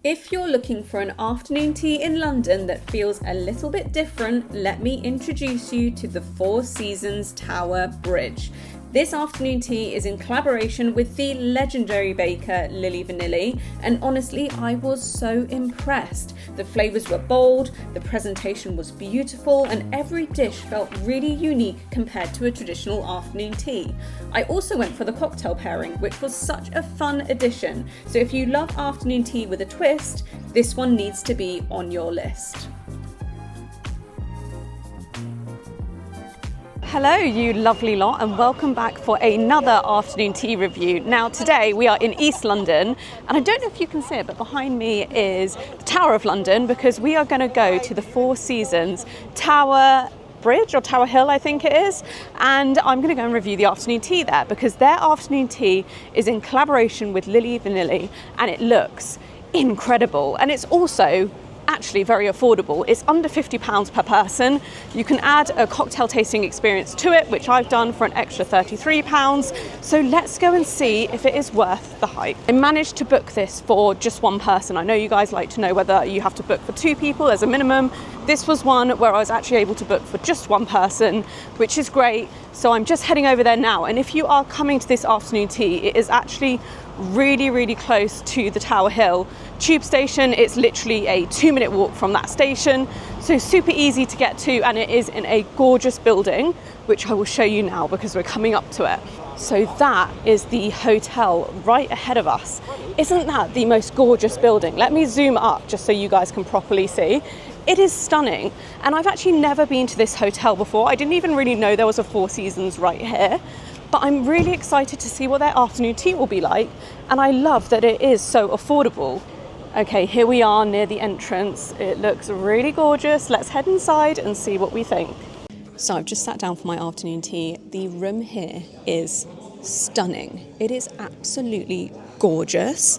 If you're looking for an afternoon tea in London that feels a little bit different, let me introduce you to the Four Seasons Tower Bridge. This afternoon tea is in collaboration with the legendary baker Lily Vanilli, and honestly I was so impressed. The flavours were bold, the presentation was beautiful, and every dish felt really unique compared to a traditional afternoon tea. I also went for the cocktail pairing, which was such a fun addition, so if you love afternoon tea with a twist, this one needs to be on your list. Hello you lovely lot, and welcome back for another afternoon tea review. Now today we are in East London, and I don't know if you can see it, but behind me is the Tower of London, because we are going to go to the Four Seasons Tower Bridge, or Tower Hill I think it is, and I'm going to go and review the afternoon tea there, because their afternoon tea is in collaboration with Lily Vanilli and it looks incredible, and it's also actually very affordable. It's under £50 per person. You can add a cocktail tasting experience to it, which I've done for an extra £33. So let's go and see if it is worth the hype. I managed to book this for just one person. I know you guys like to know whether you have to book for two people as a minimum. This was one where I was actually able to book for just one person, which is great. So I'm just heading over there now. And if you are coming to this afternoon tea, it is actually really close to the Tower Hill tube station. It's literally a 2-minute walk from that station, so super easy to get to, and it is in a gorgeous building, which I will show you now because we're coming up to it. So that is the hotel right ahead of us. Isn't that the most gorgeous building? Let me zoom up just so you guys can properly see. It is stunning, and I've actually never been to this hotel before. I didn't even really know there was a Four Seasons right here. But I'm really excited to see what their afternoon tea will be like, and I love that it is so affordable. Okay, here we are near the entrance. It looks really gorgeous. Let's head inside and see what we think. So I've just sat down for my afternoon tea. The room here is stunning. It is absolutely gorgeous.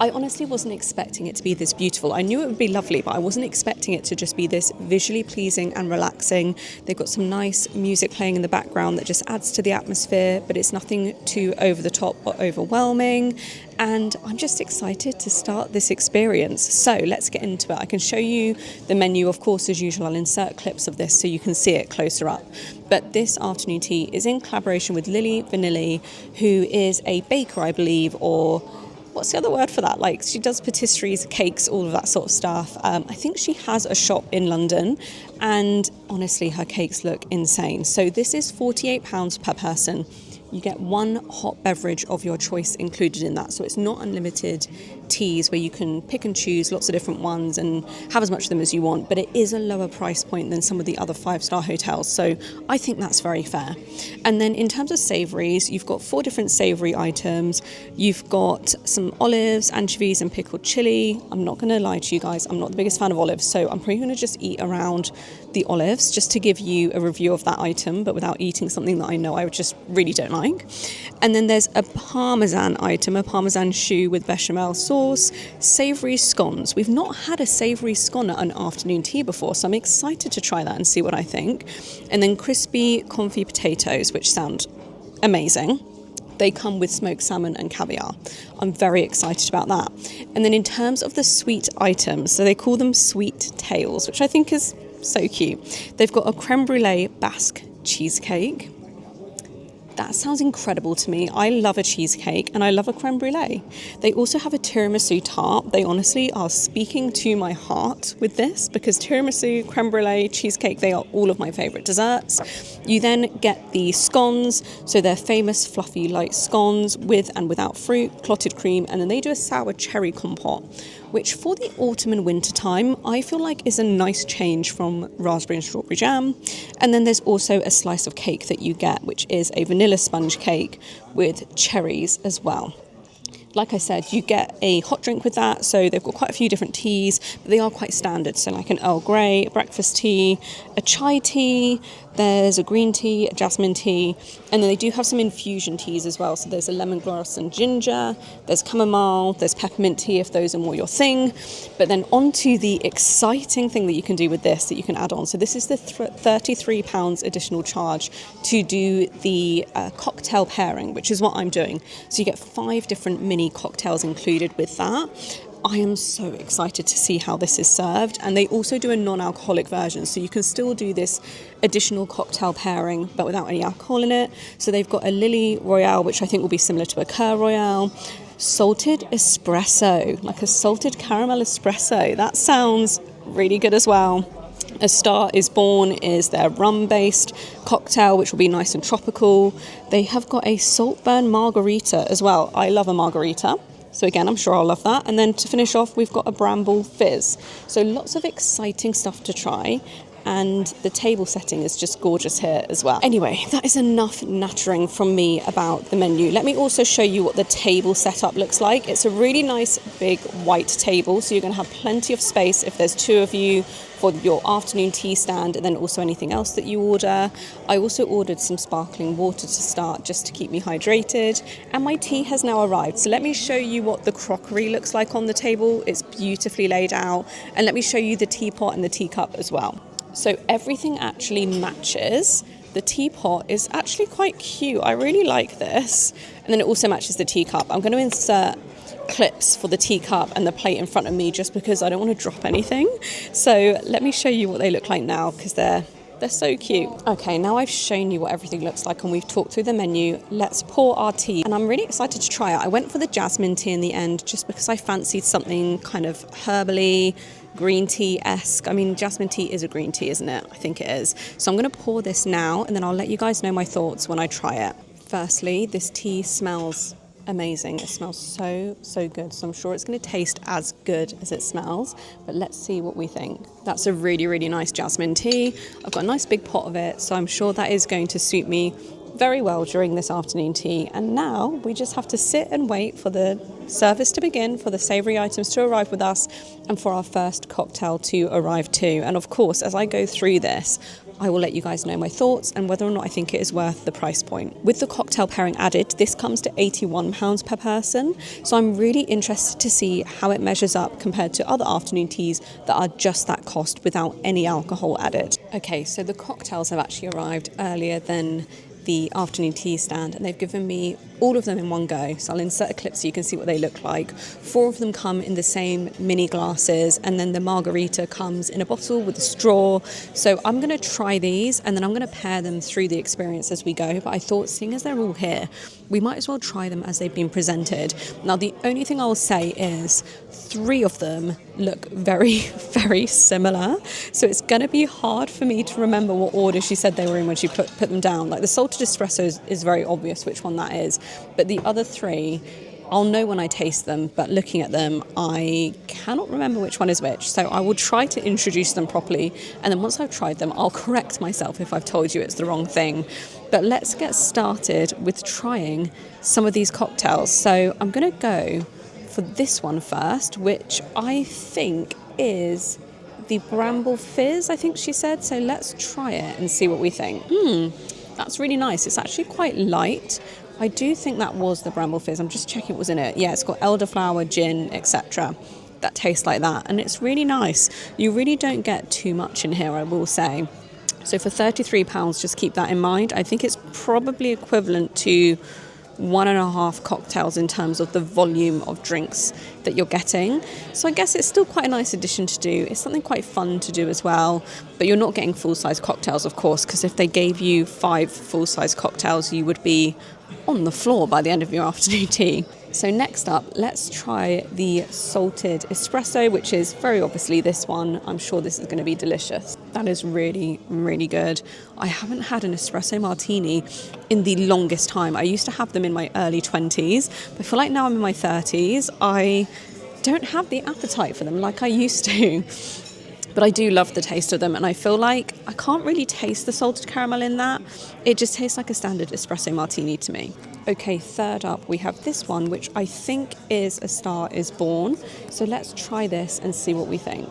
I honestly wasn't expecting it to be this beautiful. I knew it would be lovely, but I wasn't expecting it to just be this visually pleasing and relaxing. They've got some nice music playing in the background that just adds to the atmosphere, but it's nothing too over the top or overwhelming. And I'm just excited to start this experience. So let's get into it. I can show you the menu, of course, as usual. I'll insert clips of this so you can see it closer up. But this afternoon tea is in collaboration with Lily Vanilli, who is a baker, I believe, or what's the other word for that? Like, she does patisseries, cakes, all of that sort of stuff. I think she has a shop in London, and honestly, her cakes look insane. So this is £48 per person. You get one hot beverage of your choice included in that. So it's not unlimited teas where you can pick and choose lots of different ones and have as much of them as you want, but it is a lower price point than some of the other 5-star hotels. So I think that's very fair. And then in terms of savouries, you've got 4 different savoury items. You've got some olives, anchovies and pickled chilli. I'm not going to lie to you guys, I'm not the biggest fan of olives, so I'm probably going to just eat around the olives just to give you a review of that item, but without eating something that I know I just really don't like. And then there's a parmesan item, a parmesan choux with bechamel sauce, savoury scones. We've not had a savoury scone at an afternoon tea before, so I'm excited to try that and see what I think. And then crispy confit potatoes, which sound amazing. They come with smoked salmon and caviar. I'm very excited about that. And then in terms of the sweet items, so they call them sweet tails, which I think is so cute. They've got a creme brulee Basque cheesecake. That sounds incredible to me. I love a cheesecake and I love a creme brulee. They also have a tiramisu tart. They honestly are speaking to my heart with this, because tiramisu, creme brulee, cheesecake, they are all of my favourite desserts. You then get the scones, so they're famous fluffy light scones with and without fruit, clotted cream, and then they do a sour cherry compote, which for the autumn and winter time, I feel like is a nice change from raspberry and strawberry jam. And then there's also a slice of cake that you get, which is a vanilla sponge cake with cherries as well. Like I said, you get a hot drink with that, so they've got quite a few different teas, but they are quite standard, so like an Earl Grey, a breakfast tea, a chai tea, there's a green tea, a jasmine tea, and then they do have some infusion teas as well, so there's a lemongrass and ginger, there's chamomile, there's peppermint tea if those are more your thing. But then on to the exciting thing that you can do with this, that you can add on. So this is the £33 additional charge to do the cocktail pairing, which is what I'm doing. So you get 5 different mini cocktails included with that. I am so excited to see how this is served. And they also do a non-alcoholic version, so you can still do this additional cocktail pairing but without any alcohol in it. So they've got a Lily Royale, which I think will be similar to a Cœur Royale, salted espresso, like a salted caramel espresso. That sounds really good as well. A Star is Born is their rum-based cocktail, which will be nice and tropical. They have got a Saltburn margarita as well. I love a margarita, so again, I'm sure I'll love that. And then to finish off, we've got a Bramble Fizz. So lots of exciting stuff to try. And the table setting is just gorgeous here as well. Anyway, that is enough nattering from me about the menu. Let me also show you what the table setup looks like. It's a really nice big white table, so you're going to have plenty of space if there's two of you for your afternoon tea stand, and then also anything else that you order. I also ordered some sparkling water to start just to keep me hydrated, and my tea has now arrived. So let me show you what the crockery looks like on the table. It's beautifully laid out, and let me show you the teapot and the teacup as well. So everything actually matches. The teapot is actually quite cute. I really like this. And then it also matches the teacup. I'm going to insert clips for the teacup and the plate in front of me just because I don't want to drop anything. So let me show you what they look like now, because they're so cute. Okay, now I've shown you what everything looks like and we've talked through the menu. Let's pour our tea. And I'm really excited to try it. I went for the jasmine tea in the end just because I fancied something kind of herbally, green tea-esque. I mean, jasmine tea is a green tea, isn't it? I think it is. So I'm going to pour this now and then I'll let you guys know my thoughts when I try it. Firstly, this tea smells amazing. It smells so good. So I'm sure it's going to taste as good as it smells, but let's see what we think. That's a really nice jasmine tea. I've got a nice big pot of it, so I'm sure that is going to suit me very well during this afternoon tea. And now we just have to sit and wait for the service to begin, for the savoury items to arrive with us, and for our first cocktail to arrive too. And of course, as I go through this, I will let you guys know my thoughts and whether or not I think it is worth the price point. With the cocktail pairing added, this comes to £81 per person. So I'm really interested to see how it measures up compared to other afternoon teas that are just that cost without any alcohol added. Okay, so the cocktails have actually arrived earlier than the afternoon tea stand, and they've given me all of them in one go. So I'll insert a clip so you can see what they look like. 4 of them come in the same mini glasses, and then the margarita comes in a bottle with a straw. So I'm going to try these and then I'm going to pair them through the experience as we go. But I thought, seeing as they're all here, we might as well try them as they've been presented. Now, the only thing I'll say is 3 of them look very similar. So it's going to be hard for me to remember what order she said they were in when she put them down. Like the salted espresso is very obvious which one that is. But the other 3, I'll know when I taste them, but looking at them, I cannot remember which one is which. So I will try to introduce them properly. And then once I've tried them, I'll correct myself if I've told you it's the wrong thing. But let's get started with trying some of these cocktails. So I'm going to go for this one first, which I think is the Bramble Fizz, I think she said. So let's try it and see what we think. That's really nice. It's actually quite light. I do think that was the Bramble Fizz. I'm just checking what was in it. Yeah, it's got elderflower, gin, etc. That tastes like that. And it's really nice. You really don't get too much in here, I will say. So for £33, just keep that in mind. I think it's probably equivalent to 1.5 cocktails in terms of the volume of drinks that you're getting. So I guess it's still quite a nice addition to do. It's something quite fun to do as well, but you're not getting full-size cocktails, of course, because if they gave you 5 full-size cocktails, you would be on the floor by the end of your afternoon tea. So next up, let's try the salted espresso, which is very obviously this one. I'm sure this is going to be delicious. That is really good. I haven't had an espresso martini in the longest time. I used to have them in my early 20s, but I feel like now I'm in my 30s, I don't have the appetite for them like I used to. But I do love the taste of them, and I feel like I can't really taste the salted caramel in that. It just tastes like a standard espresso martini to me. Okay, third up, we have this one, which I think is A Star is Born. So let's try this and see what we think.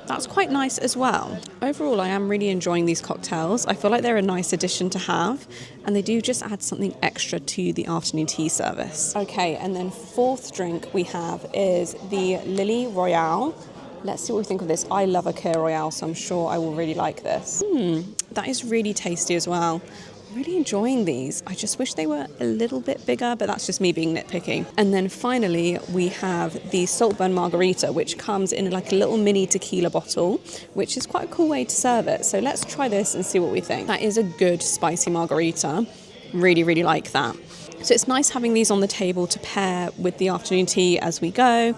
That's quite nice as well. Overall, I am really enjoying these cocktails. I feel like they're a nice addition to have, and they do just add something extra to the afternoon tea service. Okay, and then 4th drink we have is the Lily Royale. Let's see what we think of this. I love a Cœur Royale, so I'm sure I will really like this. That is really tasty as well. really enjoying these. I just wish they were a little bit bigger, but that's just me being nitpicky. And then finally, we have the Saltburn Margarita, which comes in like a little mini tequila bottle, which is quite a cool way to serve it. So let's try this and see what we think. That is a good spicy margarita. Really, really like that. So it's nice having these on the table to pair with the afternoon tea as we go.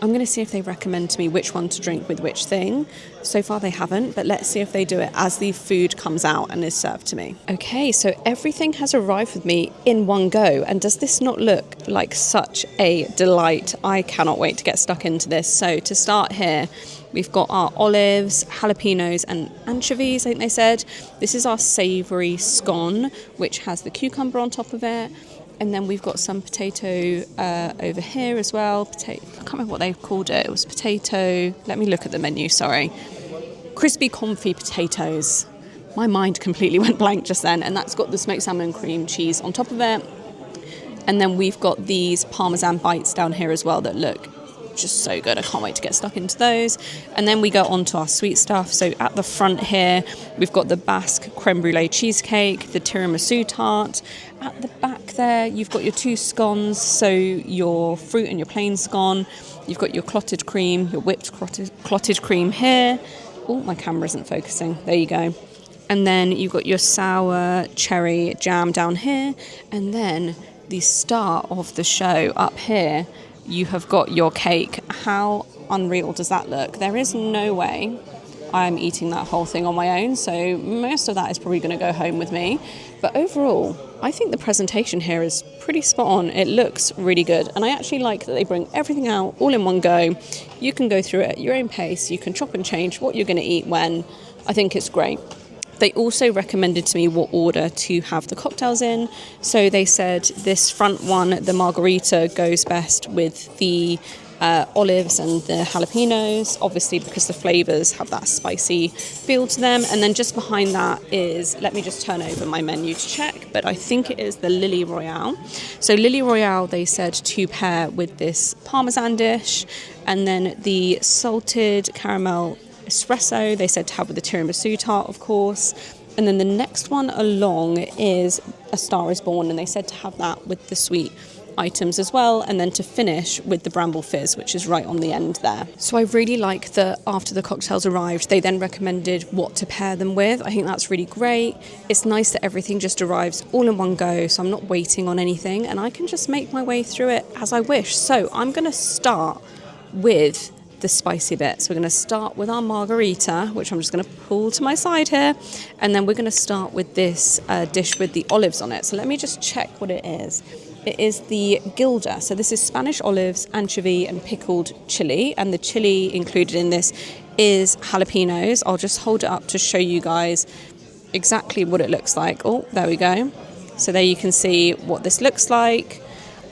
I'm going to see if they recommend to me which one to drink with which thing. So far they haven't, but let's see if they do it as the food comes out and is served to me. Okay, so everything has arrived with me in one go. And does this not look like such a delight? I cannot wait to get stuck into this. So to start here, we've got our olives, jalapenos and anchovies, I think they said. This is our savoury scone, which has the cucumber on top of it. And then we've got some potato over here as well. I can't remember what they called it. It was potato. Let me look at the menu, sorry. Crispy confit potatoes. My mind completely went blank just then. And that's got the smoked salmon and cream cheese on top of it. And then we've got these Parmesan bites down here as well that look just so good. I can't wait to get stuck into those. And then we go on to our sweet stuff. So at the front here, we've got the Basque creme brulee cheesecake, the tiramisu tart. At the back there, you've got your two scones, so your fruit and your plain scone. You've got your clotted cream, your whipped clotted cream here. Oh, my camera isn't focusing. There you go. And then you've got your sour cherry jam down here. And then the star of the show up here, you have got your cake. How unreal does that look? There is no way I'm eating that whole thing on my own, so most of that is probably going to go home with me. But overall, I think the presentation here is pretty spot on. It looks really good, and I actually like that they bring everything out all in one go. You can go through it at your own pace. You can chop and change what you're going to eat when. I think it's great. They also recommended to me what order to have the cocktails in. So they said this front one, the margarita, goes best with the olives and the jalapenos, obviously because the flavours have that spicy feel to them. And then just behind that is, let me just turn over my menu to check, but I think it is the Lily Royale. So Lily Royale, they said to pair with this Parmesan dish, and then the salted caramel espresso, they said to have with the tiramisu tart, of course. And then the next one along is A Star is Born, and they said to have that with the sweet items as well, and then to finish with the bramble fizz, which is right on the end there. So I really like that after the cocktails arrived, they then recommended what to pair them with. I think that's really great. It's nice that everything just arrives all in one go, so I'm not waiting on anything, and I can just make my way through it as I wish. So I'm going to start with the spicy bits. We're going to start with our margarita, which I'm just going to pull to my side here, and then we're going to start with this dish with the olives on it. So let me just check what it is. It is the Gilda. So this is Spanish olives, anchovy and pickled chili, and the chili included in this is jalapenos. I'll just hold it up to show you guys exactly what it looks like. Oh, there we go. So there you can see what this looks like.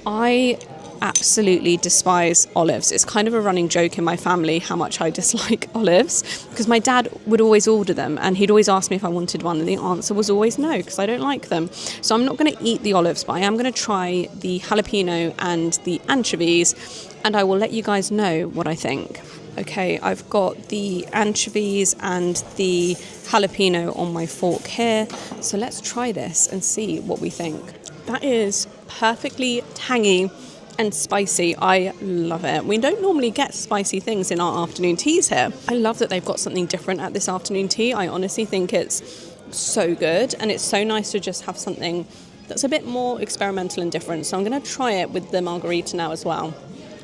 I absolutely despise olives. It's kind of a running joke in my family how much I dislike olives, because my dad would always order them and he'd always ask me if I wanted one, and the answer was always no, because I don't like them. So I'm not going to eat the olives, but I am going to try the jalapeno and the anchovies, and I will let you guys know what I think. Okay, I've got the anchovies and the jalapeno on my fork here, so let's try this and see what we think. That is perfectly tangy and spicy. I love it. We don't normally get spicy things in our afternoon teas here. I love that they've got something different at this afternoon tea. I honestly think it's so good, and it's so nice to just have something that's a bit more experimental and different. So I'm going to try it with the margarita now as well,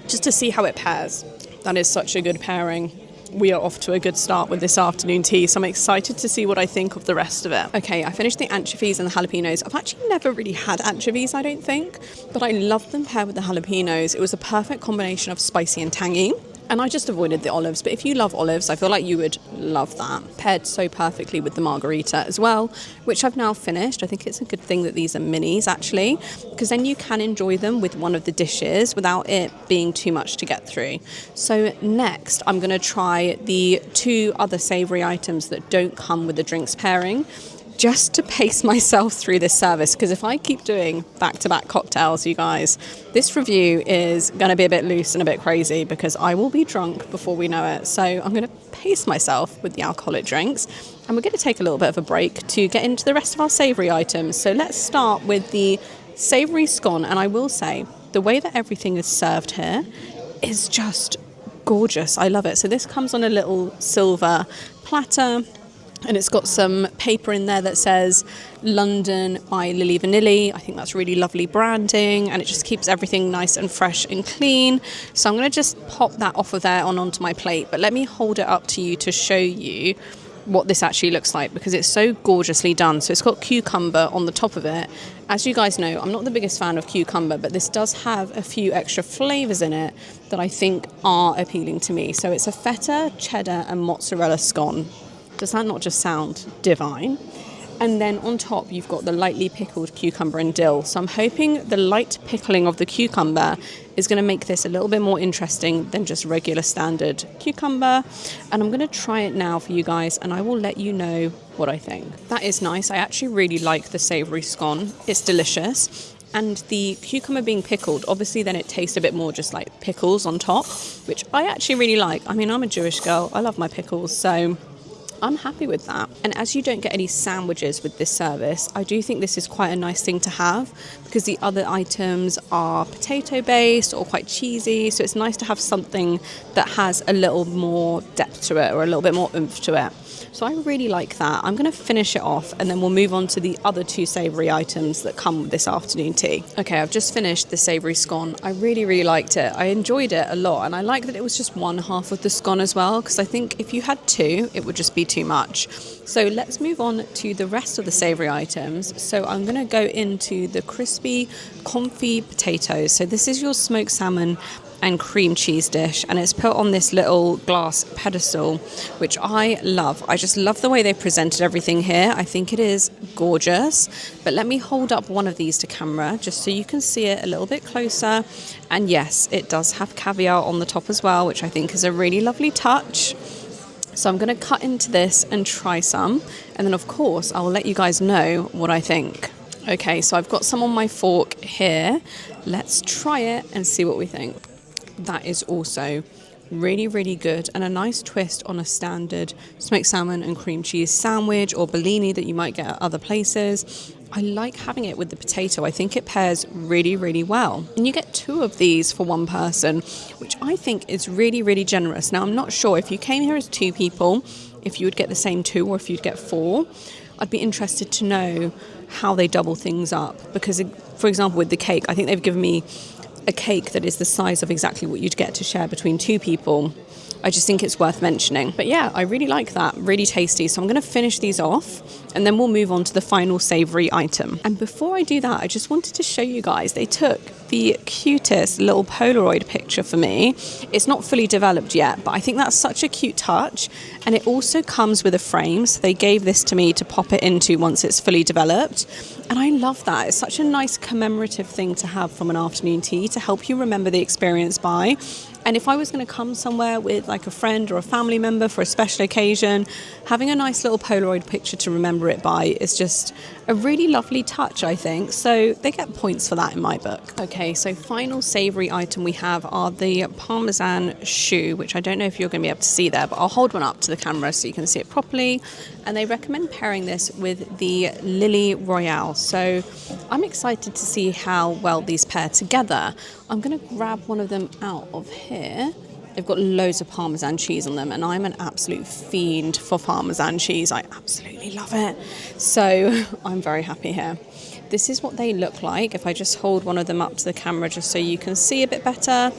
just to see how it pairs. That is such a good pairing. We are off to a good start with this afternoon tea, so I'm excited to see what I think of the rest of it. Okay, I finished the anchovies and the jalapenos. I've actually never really had anchovies, I don't think, but I love them paired with the jalapenos. It was a perfect combination of spicy and tangy. And I just avoided the olives, but if you love olives, I feel like you would love that. Paired so perfectly with the margarita as well, which I've now finished. I think it's a good thing that these are minis, actually, because then you can enjoy them with one of the dishes without it being too much to get through. So next, I'm going to try the two other savoury items that don't come with the drinks pairing. just to pace myself through this service, because if I keep doing back-to-back cocktails, you guys, this review is going to be a bit loose and a bit crazy because I will be drunk before we know it. So I'm going to pace myself with the alcoholic drinks, and we're going to take a little bit of a break to get into the rest of our savoury items. So let's start with the savoury scone, and I will say the way that everything is served here is just gorgeous. I love it. So this comes on a little silver platter, and it's got some paper in there that says London by Lily Vanilli. I think that's really lovely branding, and it just keeps everything nice and fresh and clean. So I'm going to just pop that off of there onto my plate, but let me hold it up to you to show you what this actually looks like, because it's so gorgeously done. So it's got cucumber on the top of it. As you guys know, I'm not the biggest fan of cucumber, but this does have a few extra flavours in it that I think are appealing to me. So it's a feta, cheddar and mozzarella scone. Does that not just sound divine? And then on top, you've got the lightly pickled cucumber and dill. So I'm hoping the light pickling of the cucumber is going to make this a little bit more interesting than just regular standard cucumber. And I'm going to try it now for you guys, and I will let you know what I think. That is nice. I actually really like the savoury scone. It's delicious. And the cucumber being pickled, obviously then it tastes a bit more just like pickles on top, which I actually really like. I mean, I'm a Jewish girl. I love my pickles, so I'm happy with that. And as you don't get any sandwiches with this service, I do think this is quite a nice thing to have, because the other items are potato based or quite cheesy. So it's nice to have something that has a little more depth to it or a little bit more oomph to it. So I really like that. I'm going to finish it off, and then we'll move on to the other two savoury items that come with this afternoon tea. Okay, I've just finished the savoury scone. I really, really liked it. I enjoyed it a lot, and I like that it was just one half of the scone as well, because I think if you had two, it would just be too much. So let's move on to the rest of the savoury items. So I'm going to go into the crispy confit potatoes. So this is your smoked salmon and cream cheese dish, and it's put on this little glass pedestal, which I love. I just love the way they presented everything here. I think it is gorgeous. But let me hold up one of these to camera just so you can see it a little bit closer. And yes, it does have caviar on the top as well, which I think is a really lovely touch. So I'm going to cut into this and try some, and then of course I'll let you guys know what I think. Okay, so I've got some on my fork here. Let's try it and see what we think. That is also really, really good, and a nice twist on a standard smoked salmon and cream cheese sandwich or Bellini that you might get at other places. I like having it with the potato. I think it pairs really, really well. And you get two of these for one person, which I think is really, really generous. Now, I'm not sure if you came here as two people, if you would get the same two or if you'd get four. I'd be interested to know how they double things up, because, for example, with the cake, I think they've given me a cake that is the size of exactly what you'd get to share between two people. I just think it's worth mentioning. But yeah, I really like that. Really tasty. So I'm going to finish these off, and then we'll move on to the final savoury item. And before I do that, I just wanted to show you guys, they took the cutest little Polaroid picture for me. It's not fully developed yet, but I think that's such a cute touch. And it also comes with a frame. So they gave this to me to pop it into once it's fully developed. And I love that. It's such a nice commemorative thing to have from an afternoon tea to help you remember the experience by. And if I was going to come somewhere with like a friend or a family member for a special occasion, having a nice little Polaroid picture to remember it by is just a really lovely touch, I think. So they get points for that in my book. Okay, so final savoury item we have are the Parmesan choux, which I don't know if you're going to be able to see there, but I'll hold one up to the camera so you can see it properly. And they recommend pairing this with the Lily Royale. So I'm excited to see how well these pair together. I'm going to grab one of them out of here. They've got loads of Parmesan cheese on them, and I'm an absolute fiend for Parmesan cheese. I absolutely love it. So I'm very happy here. This is what they look like. If I just hold one of them up to the camera just so you can see a bit better,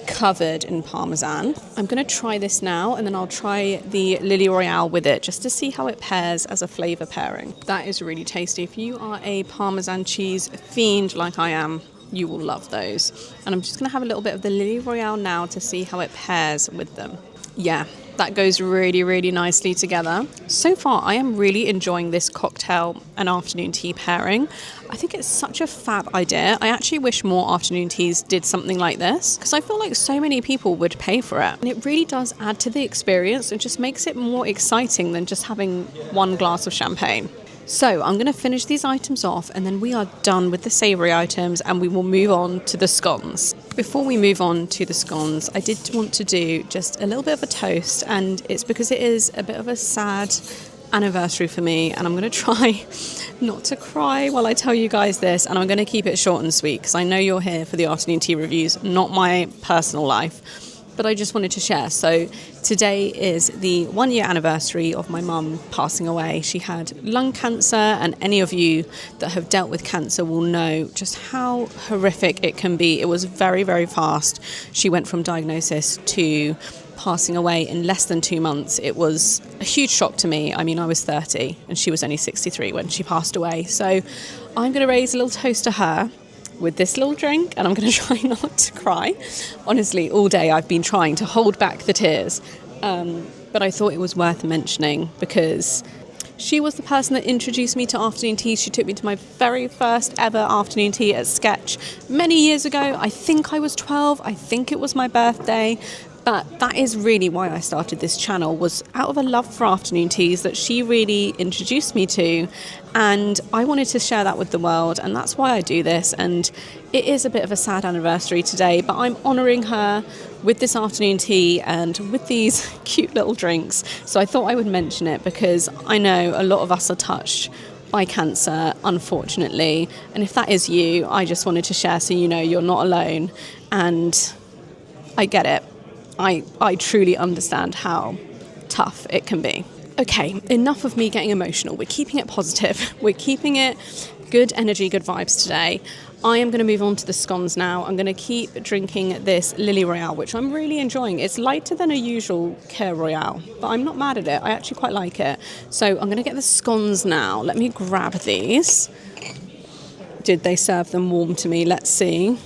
covered in Parmesan. I'm going to try this now, and then I'll try the Lily Royale with it just to see how it pairs as a flavour pairing. That is really tasty. If you are a Parmesan cheese fiend like I am, you will love those. And I'm just going to have a little bit of the Lily Royale now to see how it pairs with them. Yeah, that goes really, really nicely together. So far, I am really enjoying this cocktail and afternoon tea pairing. I think it's such a fab idea. I actually wish more afternoon teas did something like this, because I feel like so many people would pay for it. And it really does add to the experience and just makes it more exciting than just having one glass of champagne. So I'm going to finish these items off and then we are done with the savoury items and we will move on to the scones. Before we move on to the scones, I did want to do just a little bit of a toast, and it's because it is a bit of a sad anniversary for me, and I'm going to try not to cry while I tell you guys this, and I'm going to keep it short and sweet because I know you're here for the afternoon tea reviews, not my personal life. But I just wanted to share. So today is the 1 year anniversary of my mum passing away. She had lung cancer, and any of you that have dealt with cancer will know just how horrific it can be. It was very, very fast. She went from diagnosis to passing away in less than 2 months. It was a huge shock to me. I mean, I was 30 and she was only 63 when she passed away. So I'm going to raise a little toast to her with this little drink, and I'm going to try not to cry. Honestly, all day I've been trying to hold back the tears, but I thought it was worth mentioning because she was the person that introduced me to afternoon tea. She took me to my very first ever afternoon tea at Sketch many years ago. I think I was 12. I think it was my birthday. But that is really why I started this channel, was out of a love for afternoon teas that she really introduced me to. And I wanted to share that with the world, and that's why I do this. And it is a bit of a sad anniversary today, but I'm honouring her with this afternoon tea and with these cute little drinks. So I thought I would mention it because I know a lot of us are touched by cancer, unfortunately. And if that is you, I just wanted to share so you know you're not alone. And I get it. I truly understand how tough it can be. Okay, enough of me getting emotional. We're keeping it positive. We're keeping it good energy, good vibes today. I am going to move on to the scones now. I'm going to keep drinking this Lily Royale, which I'm really enjoying. It's lighter than a usual Care Royale, but I'm not mad at it. I actually quite like it. So I'm going to get the scones now. Let me grab these. Did they serve them warm to me? Let's see.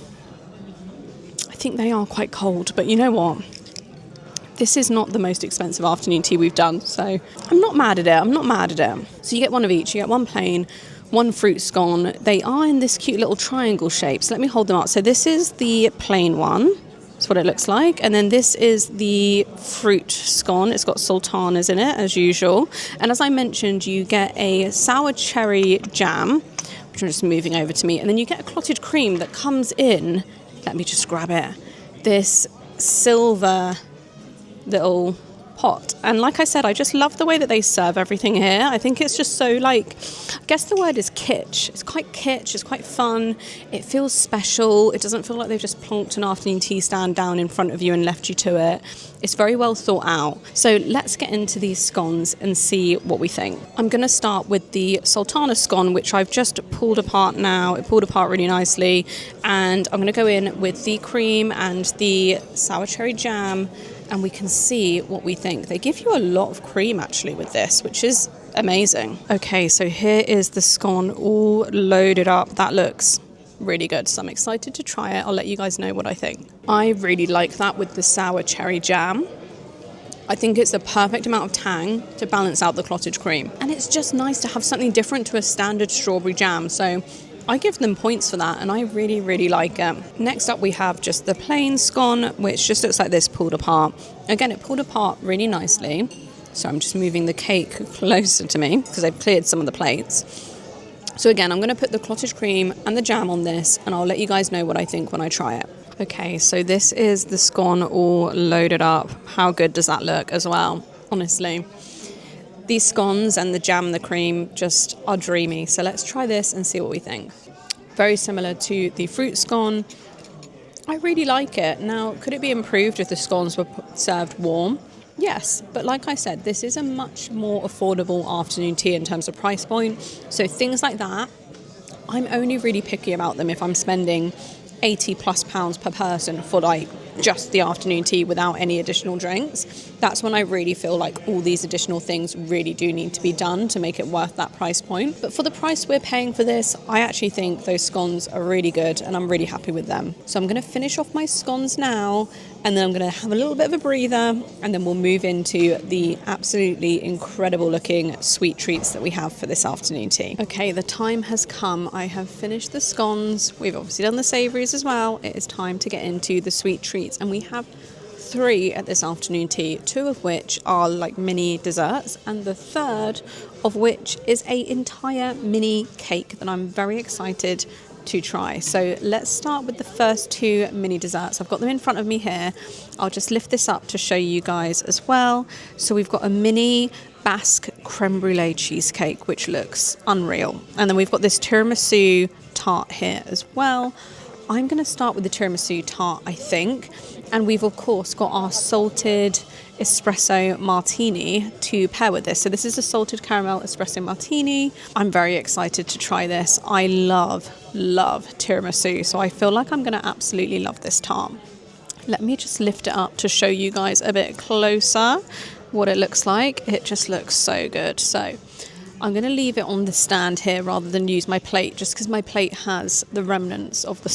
I think they are quite cold, but you know what? This is not the most expensive afternoon tea we've done, so I'm not mad at it. So you get one of each. You get one plain, one fruit scone. They are in this cute little triangle shape, so let me hold them up. So this is the plain one. That's what it looks like. And then this is the fruit scone. It's got sultanas in it, as usual. And as I mentioned, you get a sour cherry jam, which I'm just moving over to me. And then you get a clotted cream that comes in, let me just grab it, this silver little pot. And like I said, I just love the way that they serve everything here. I think it's just so, like, I guess the word is kitsch. It's quite kitsch, it's quite fun, it feels special. It doesn't feel like they've just plonked an afternoon tea stand down in front of you and left you to it. It's very well thought out. So let's get into these scones and see what we think. I'm going to start with the sultana scone, which I've just pulled apart now. It pulled apart really nicely, and I'm going to go in with the cream and the sour cherry jam, and we can see what we think. They give you a lot of cream actually with this, which is amazing. Okay, so here is the scone all loaded up. That looks really good, so I'm excited to try it. I'll let you guys know what I think. I really like that with the sour cherry jam. I think it's the perfect amount of tang to balance out the clotted cream. And it's just nice to have something different to a standard strawberry jam. So I give them points for that, and I really, really like it. Next up, we have just the plain scone, which just looks like this pulled apart. Again, it pulled apart really nicely. So I'm just moving the cake closer to me because I've cleared some of the plates. So again, I'm going to put the clotted cream and the jam on this, and I'll let you guys know what I think when I try it. Okay, so this is the scone all loaded up. How good does that look as well? Honestly, these scones and the jam and the cream just are dreamy. So let's try this and see what we think. Very similar to the fruit scone. I really like it. Now, could it be improved if the scones were served warm? Yes, but like I said, this is a much more affordable afternoon tea in terms of price point. So things like that, I'm only really picky about them if I'm spending £80+ per person for like just the afternoon tea without any additional drinks. That's when I really feel like all these additional things really do need to be done to make it worth that price point. But for the price we're paying for this, I actually think those scones are really good and I'm really happy with them. So I'm going to finish off my scones now, and then I'm going to have a little bit of a breather, and then we'll move into the absolutely incredible looking sweet treats that we have for this afternoon tea. Okay, the time has come. I have finished the scones. We've obviously done the savouries as well. It is time to get into the sweet treats, and we have 3 at this afternoon tea, 2 of which are like mini desserts, and the third of which is an entire mini cake that I'm very excited to try. So let's start with the first 2 mini desserts. I've got them in front of me here. I'll just lift this up to show you guys as well. So we've got a mini Basque creme brulee cheesecake, which looks unreal. And then we've got this tiramisu tart here as well. I'm going to start with the tiramisu tart, I think. And we've, of course, got our salted espresso martini to pair with this. So this is a salted caramel espresso martini. I'm very excited to try this. I love tiramisu. So I feel like I'm going to absolutely love this tart. Let me just lift it up to show you guys a bit closer what it looks like. It just looks so good. So I'm going to leave it on the stand here rather than use my plate, just because my plate has the remnants of the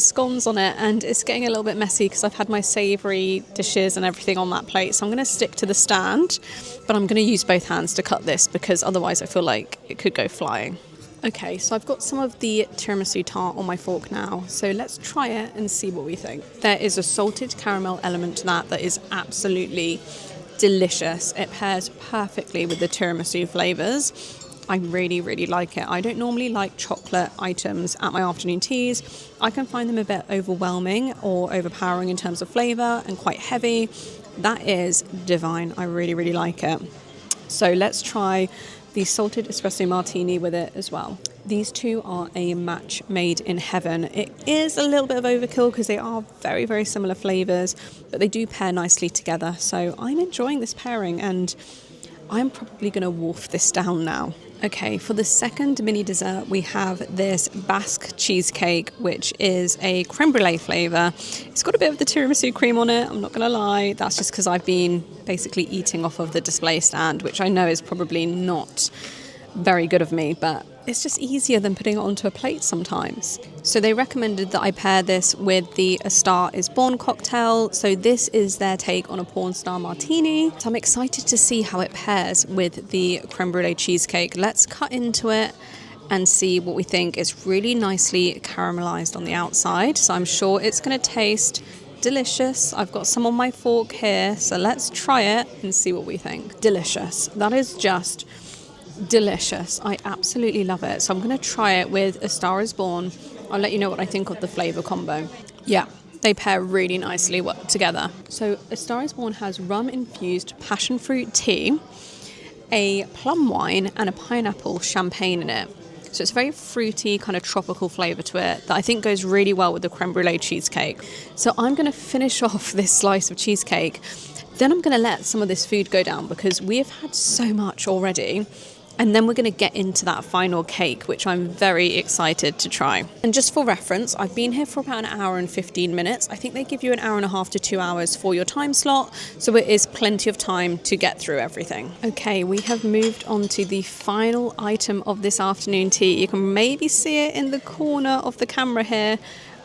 scones on it, and it's getting a little bit messy because I've had my savoury dishes and everything on that plate. So I'm going to stick to the stand, but I'm going to use both hands to cut this because otherwise I feel like it could go flying. Okay, so I've got some of the tiramisu tart on my fork now, so let's try it and see what we think. There is a salted caramel element to that is absolutely delicious. It pairs perfectly with the tiramisu flavours. I really like it. I don't normally like chocolate items at my afternoon teas. I can find them a bit overwhelming or overpowering in terms of flavour and quite heavy. That is divine. I really like it. So let's try the salted espresso martini with it as well. These two are a match made in heaven. It is a little bit of overkill because they are very similar flavours, but they do pair nicely together. So I'm enjoying this pairing and I'm probably going to wolf this down now. Okay, for the second mini dessert, we have this Basque cheesecake, which is a creme brulee flavour. It's got a bit of the tiramisu cream on it, I'm not going to lie. That's just because I've been basically eating off of the display stand, which I know is probably not very good of me, but it's just easier than putting it onto a plate sometimes. So they recommended that I pair this with the A Star Is Born cocktail. So this is their take on a porn star martini. So I'm excited to see how it pairs with the creme brulee cheesecake. Let's cut into it and see what we think. It's really nicely caramelized on the outside, so I'm sure it's going to taste delicious. I've got some on my fork here, so let's try it and see what we think. Delicious. That is just delicious. I absolutely love it. So I'm going to try it with A Star Is Born. I'll let you know what I think of the flavour combo. Yeah, they pair really nicely together. So A Star Is Born has rum-infused passion fruit tea, a plum wine and a pineapple champagne in it. So it's a very fruity, kind of tropical flavour to it that I think goes really well with the creme brulee cheesecake. So I'm going to finish off this slice of cheesecake. Then I'm going to let some of this food go down because we have had so much already. And then we're going to get into that final cake, which I'm very excited to try. And just for reference, I've been here for about an hour and 15 minutes. I think they give you an hour and a half to 2 hours for your time slot. So it is plenty of time to get through everything. Okay, we have moved on to the final item of this afternoon tea. You can maybe see it in the corner of the camera here.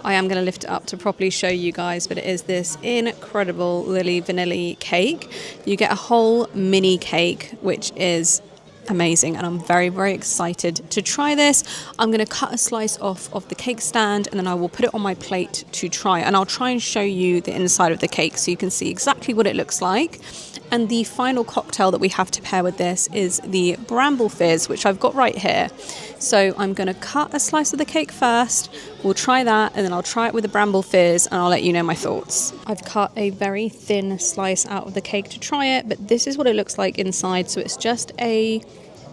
I am going to lift it up to properly show you guys, but it is this incredible Lily Vanilli cake. You get a whole mini cake, which is amazing, and I'm very excited to try this. I'm going to cut a slice off of the cake stand and then I will put it on my plate to try, and I'll try and show you the inside of the cake so you can see exactly what it looks like. And the final cocktail that we have to pair with this is the bramble fizz, which I've got right here. So I'm going to cut a slice of the cake first, we'll try that, and then I'll try it with the bramble fizz and I'll let you know my thoughts. I've cut a very thin slice out of the cake to try it, but this is what it looks like inside. So it's just a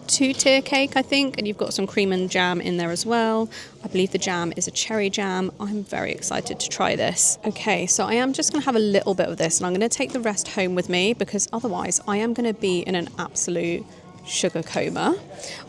2-tier cake, I think, and you've got some cream and jam in there as well. I believe the jam is a cherry jam. I'm very excited to try this. Okay, so I am just going to have a little bit of this and I'm going to take the rest home with me because otherwise I am going to be in an absolute sugar coma.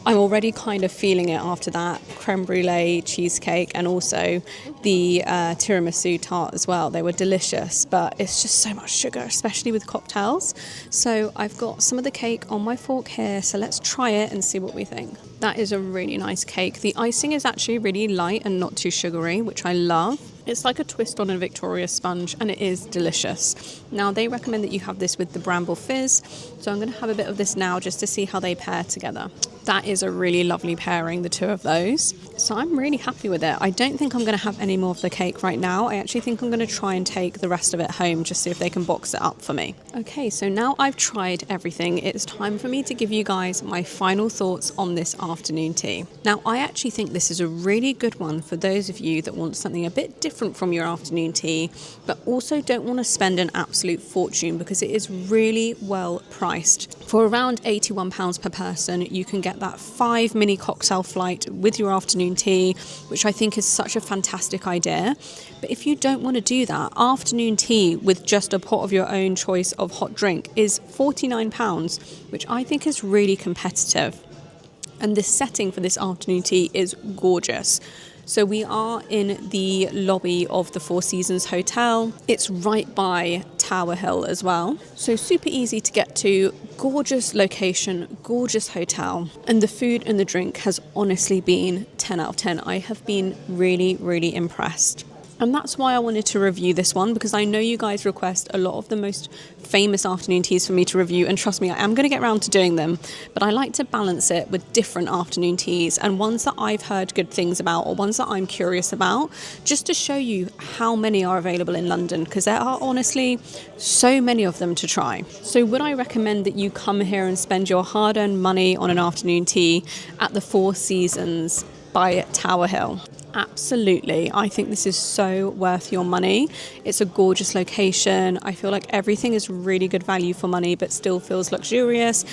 I'm already kind of feeling it after that creme brulee cheesecake and also the tiramisu tart as well. They were delicious, but it's just so much sugar, especially with cocktails. So I've got some of the cake on my fork here, so let's try it and see what we think. That is a really nice cake. The icing is actually really light and not too sugary, which I love. It's like a twist on a Victoria sponge and it is delicious. Now they recommend that you have this with the bramble fizz, so I'm going to have a bit of this now just to see how they pair together. That is a really lovely pairing, the two of those. So I'm really happy with it. I don't think I'm going to have any more of the cake right now. I actually think I'm going to try and take the rest of it home, just see if they can box it up for me. Okay, so now I've tried everything, it's time for me to give you guys my final thoughts on this afternoon tea. Now, I actually think this is a really good one for those of you that want something a bit different from your afternoon tea, but also don't want to spend an absolute fortune, because it is really well priced. For around £81 per person, you can get that 5 mini cocktail flight with your afternoon tea, which I think is such a fantastic idea. But if you don't want to do that, afternoon tea with just a pot of your own choice of hot drink is £49, which I think is really competitive. And the setting for this afternoon tea is gorgeous. So we are in the lobby of the Four Seasons Hotel. It's right by Tower Hill as well. So super easy to get to, gorgeous location, gorgeous hotel. And the food and the drink has honestly been 10 out of 10. I have been really, really impressed. And that's why I wanted to review this one, because I know you guys request a lot of the most famous afternoon teas for me to review, and trust me, I am going to get around to doing them, but I like to balance it with different afternoon teas and ones that I've heard good things about or ones that I'm curious about, just to show you how many are available in London, because there are honestly so many of them to try. So would I recommend that you come here and spend your hard-earned money on an afternoon tea at the Four Seasons by Tower Hill? Absolutely. I think this is so worth your money. It's a gorgeous location. I feel like everything is really good value for money, but still feels luxurious.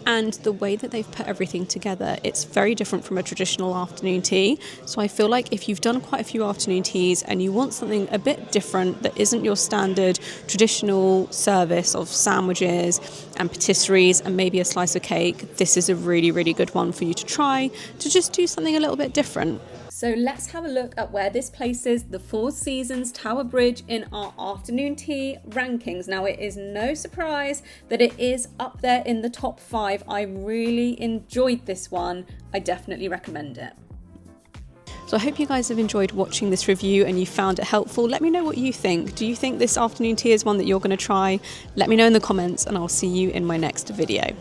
And the way that they've put everything together, it's very different from a traditional afternoon tea. So I feel like if you've done quite a few afternoon teas and you want something a bit different that isn't your standard traditional service of sandwiches and patisseries and maybe a slice of cake, this is a really, really good one for you to try, to just do something a little bit different. So let's have a look at where this places the Four Seasons Tower Bridge in our afternoon tea rankings. Now, it is no surprise that it is up there in the top 5. I really enjoyed this one. I definitely recommend it. So I hope you guys have enjoyed watching this review and you found it helpful. Let me know what you think. Do you think this afternoon tea is one that you're going to try? Let me know in the comments, and I'll see you in my next video.